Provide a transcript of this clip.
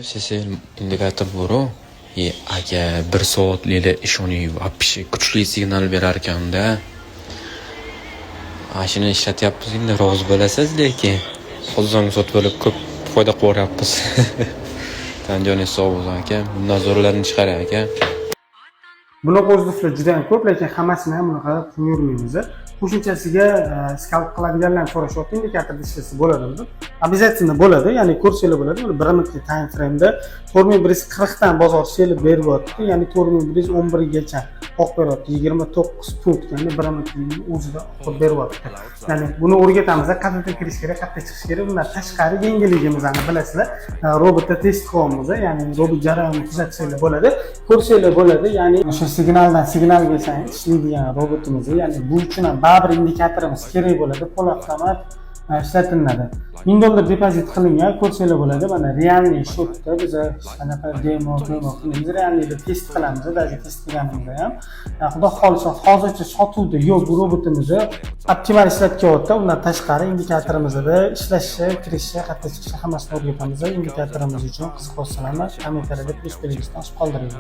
SSL indikator bor-u, agar 1 soatlik ishoniy вообще kuchli signal berar ekanda, shuni ishlatyapmiz endi rozi bo'lasiz, lekin qozon sotib olib ko'p foyda qilyapmiz. Tan joningiz sog' bo'lsin aka. Bundan zo'rlarini chiqaring aka. Bunaqa o'zbeklar juda ham ko'p, lekin hammasini ham bunaqa qilib yurmaymiz. Qo'shimchasiga skalp qiladiganlarni so'rashyapti, indikatorda ishlasa bo'ladimi deb. Обязательно bo'ladi, ya'ni ko'rsanglar bo'ladi. 1 minutlik time frame'da 4140 dan bozor selib beryapti, ya'ni 4111 gacha oqib beryapti. 29 punkt, ya'ni 1 minutning o'zida oqib beryapti. Ya'ni buni o'rgatamiz, qayerdan kirish kerak, qayerdan chiqish kerak. Bundan tashqari yengilligimizni bilasizlar. Robotda test qilyapmiz, ya'ni robot jarayonni kuzatsanglar bo'ladi, ko'rsanglar bo'ladi, ya'ni o'sha signaldan signalga ishlaydigan robotimiz, ya'ni bu uchun ham baribir indikatorimiz kerak bo'ladi, po'lat ishlatiladi. $1000 depozit qilingan, ko'rsanglar bo'ladi. Mana realniy shotda biz qanaqa demo qilamiz, realniyda test qilamiz, даже test qilganimizda ham. Xudo xolisa hozircha sotuvda yo'q bu robotimiz. Optimal ishlatyapti. Undan tashqari indikatorimizda ishlashi, kirishi, qayerga chiqishi hammasini o'rgatamiz. Indikatorimiz uchun qiziq bo'lsalar, kommentariyada plyus belgisini osib qoldiring.